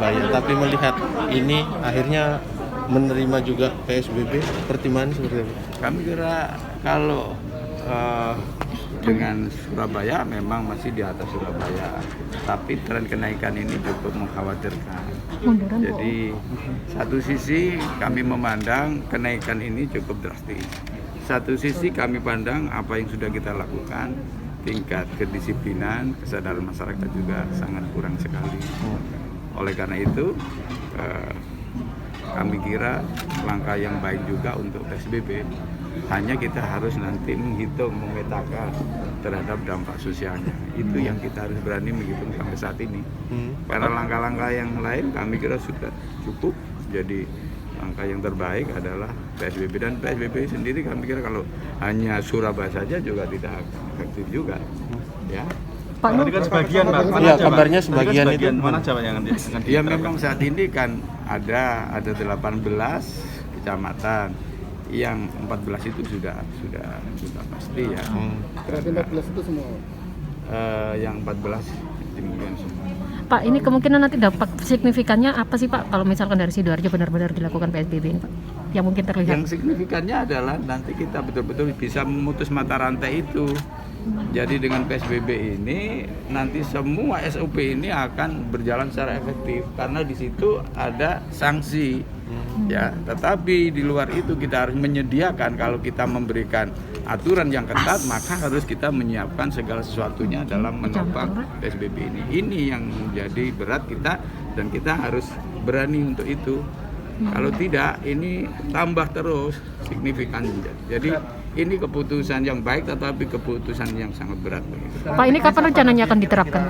Surabaya, tapi melihat ini akhirnya menerima juga PSBB, pertimbangan seperti apa? Kami kira kalau dengan Surabaya memang masih di atas Surabaya, tapi tren kenaikan ini cukup mengkhawatirkan. Jadi satu sisi kami memandang kenaikan ini cukup drastis, satu sisi kami pandang apa yang sudah kita lakukan, tingkat kedisiplinan, kesadaran masyarakat juga sangat kurang sekali. Oleh karena itu kami kira langkah yang baik juga untuk PSBB, hanya kita harus nanti menghitung, memetakan terhadap dampak sosialnya. Itu yang kita harus berani menghitung sampai saat ini. Karena langkah-langkah yang lain kami kira sudah cukup. Jadi langkah yang terbaik adalah PSBB, dan PSBB sendiri kami kira kalau hanya Surabaya saja juga tidak efektif juga. Ya. Pak Nur, kan sebagian, Pak. Iya, kabarnya sebagian itu. Mana Jawa yang Ya memang saat ini kan ada 18 kecamatan, yang 14 itu sudah pasti ya. Berarti 14 itu semua. Yang 14 demikian semua. Pak, ini kemungkinan nanti dampak signifikannya apa sih Pak kalau misalkan dari Sidoarjo benar-benar dilakukan PSBB ini Pak? Yang mungkin terlihat. Yang signifikannya adalah nanti kita betul-betul bisa memutus mata rantai itu. Jadi dengan PSBB ini nanti semua SOP ini akan berjalan secara efektif karena di situ ada sanksi. Ya, tetapi di luar itu kita harus menyediakan, kalau kita memberikan aturan yang ketat maka harus kita menyiapkan segala sesuatunya dalam menopang PSBB ini. Ini yang menjadi berat kita dan kita harus berani untuk itu. Kalau tidak ini tambah terus signifikan. Jadi ini keputusan yang baik tetapi keputusan yang sangat berat. Pak, ini kapan rencananya akan diterapkan?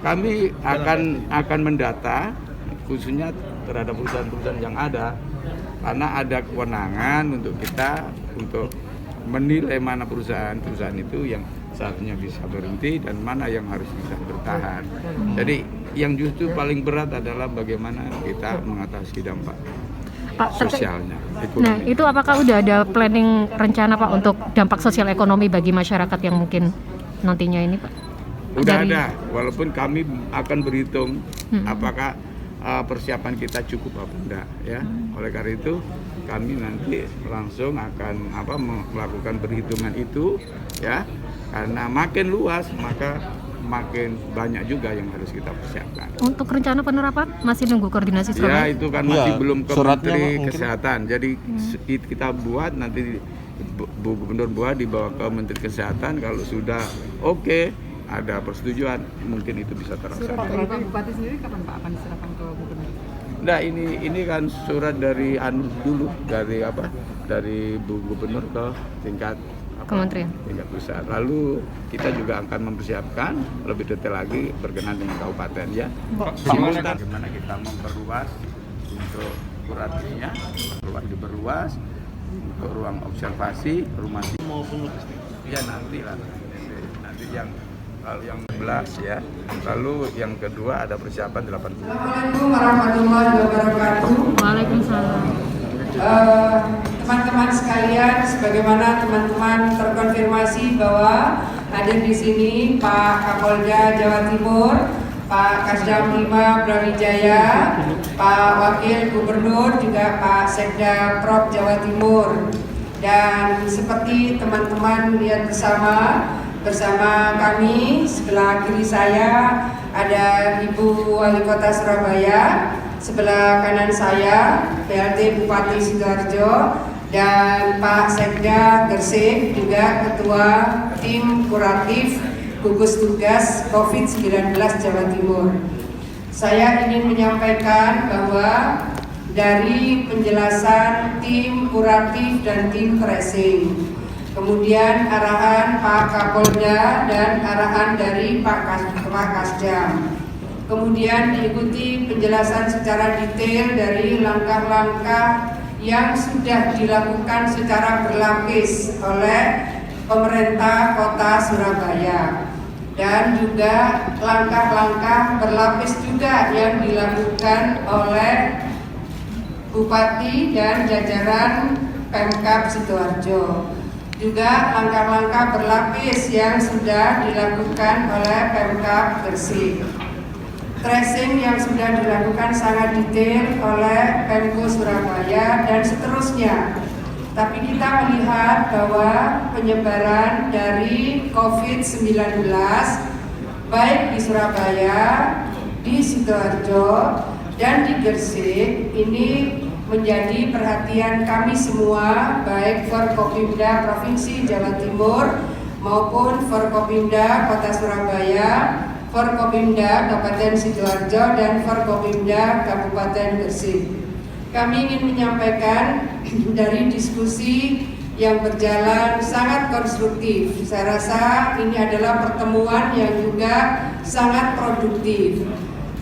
Kami akan mendata khususnya terhadap perusahaan-perusahaan yang ada, karena ada kewenangan untuk kita untuk menilai mana perusahaan-perusahaan itu yang saatnya bisa berhenti dan mana yang harus bisa bertahan. Jadi yang justru paling berat adalah bagaimana kita mengatasi dampak Pak, sosialnya. Nah, itu apakah udah ada planning rencana Pak untuk dampak sosial ekonomi bagi masyarakat yang mungkin nantinya ini Pak? Udah ada, walaupun kami akan berhitung apakah persiapan kita cukup apa enggak ya. Oleh karena itu kami nanti langsung akan melakukan perhitungan itu ya, karena makin luas maka makin banyak juga yang harus kita persiapkan. Untuk rencana penerapan masih nunggu koordinasi Ya Surabaya? itu kan masih belum ke Menteri mungkin. Kesehatan. Jadi kita buat nanti Bu Gubernur buat dibawa ke Menteri Kesehatan, kalau sudah oke, ada persetujuan mungkin itu bisa terlaksana. Surat dari Bupati sendiri kapan Pak akan diserahkan ke Gubernur? Nah ini kan surat dari dulu dari Bu Gubernur ke tingkat Kementerian. tingkat pusat. Lalu kita juga akan mempersiapkan lebih detail lagi berkenaan dengan kabupaten ya. Bagaimana kita memperluas untuk kuratifnya, diperluas untuk ruang observasi, rumah maupun logistik. Ya nanti yang lalu yang 11 ya. Lalu yang kedua ada persiapan 80. Assalamualaikum warahmatullahi wabarakatuh. Waalaikumsalam. Teman-teman sekalian, sebagaimana teman-teman terkonfirmasi bahwa hadir di sini Pak Kapolda Jawa Timur, Pak Kasdam 5 Brawijaya, Pak Wakil Gubernur, juga Pak Sekda Prop Jawa Timur. Dan seperti teman-teman lihat bersama kami, sebelah kiri saya ada Ibu Wali Kota Surabaya, sebelah kanan saya PLT Bupati Sidoarjo, dan Pak Sekda Gresik, juga Ketua Tim Kuratif Gugus Tugas COVID-19 Jawa Timur. Saya ingin menyampaikan bahwa dari penjelasan tim kuratif dan tim tracing, kemudian arahan Pak Kapolda dan arahan dari Pak Kasdam, kemudian diikuti penjelasan secara detail dari langkah-langkah yang sudah dilakukan secara berlapis oleh pemerintah Kota Surabaya, dan juga langkah-langkah berlapis juga yang dilakukan oleh Bupati dan jajaran Pemkab Sidoarjo. Juga langkah-langkah berlapis yang sudah dilakukan oleh Pemkab Gresik. tracing yang sudah dilakukan sangat detail oleh Pemko Surabaya dan seterusnya. Tapi kita melihat bahwa penyebaran dari COVID-19 baik di Surabaya, di Sidoarjo, dan di Gresik ini menjadi perhatian kami semua, baik Forkopimda Provinsi Jawa Timur maupun Forkopimda Kota Surabaya, Forkopimda Kabupaten Sidoarjo, dan Forkopimda Kabupaten Gresik. Kami ingin menyampaikan dari diskusi yang berjalan sangat konstruktif. Saya rasa ini adalah pertemuan yang juga sangat produktif.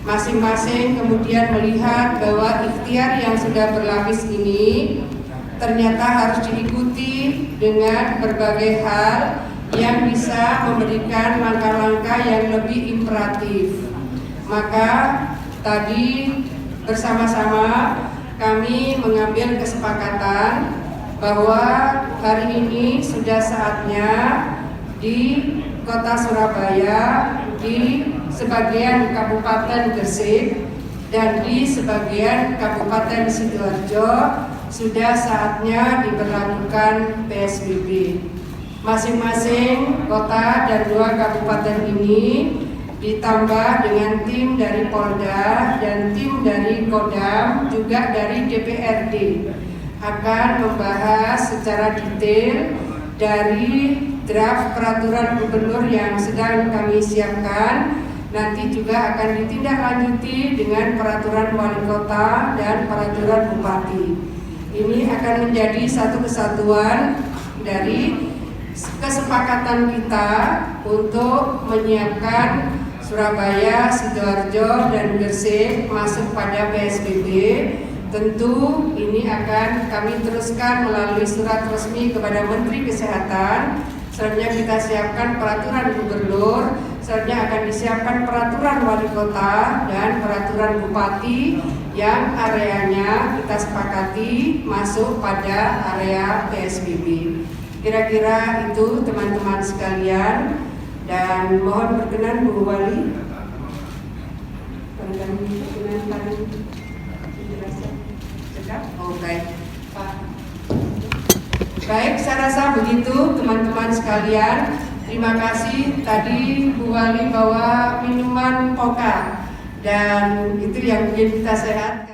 Masing-masing kemudian melihat bahwa ikhtiar yang sudah berlapis ini ternyata harus diikuti dengan berbagai hal yang bisa memberikan langkah-langkah yang lebih imperatif. Maka tadi bersama-sama kami mengambil kesepakatan bahwa hari ini sudah saatnya di Kota Surabaya, di sebagian Kabupaten Gresik, dan di sebagian Kabupaten Sidoarjo sudah saatnya diberlakukan PSBB. Masing-masing kota dan 2 kabupaten ini ditambah dengan tim dari Polda dan tim dari Kodam, juga dari DPRD, akan membahas secara detail dari draft peraturan gubernur yang sedang kami siapkan. Nanti juga akan ditindaklanjuti dengan peraturan wali kota dan peraturan bupati. Ini akan menjadi satu kesatuan dari kesepakatan kita untuk menyiapkan Surabaya, Sidoarjo, dan Gresik masuk pada PSBB. Tentu ini akan kami teruskan melalui surat resmi kepada Menteri Kesehatan. Selanjutnya kita siapkan peraturan gubernur, selanjutnya akan disiapkan peraturan wali kota dan peraturan bupati yang areanya kita sepakati masuk pada area PSBB. Kira-kira itu teman-teman sekalian, dan mohon berkenan Bu Wali. Oh baik, Pak. Baik, saya rasa begitu teman-teman sekalian. Terima kasih tadi Bu Wali bawa minuman Poka, dan itu yang bikin kita sehat.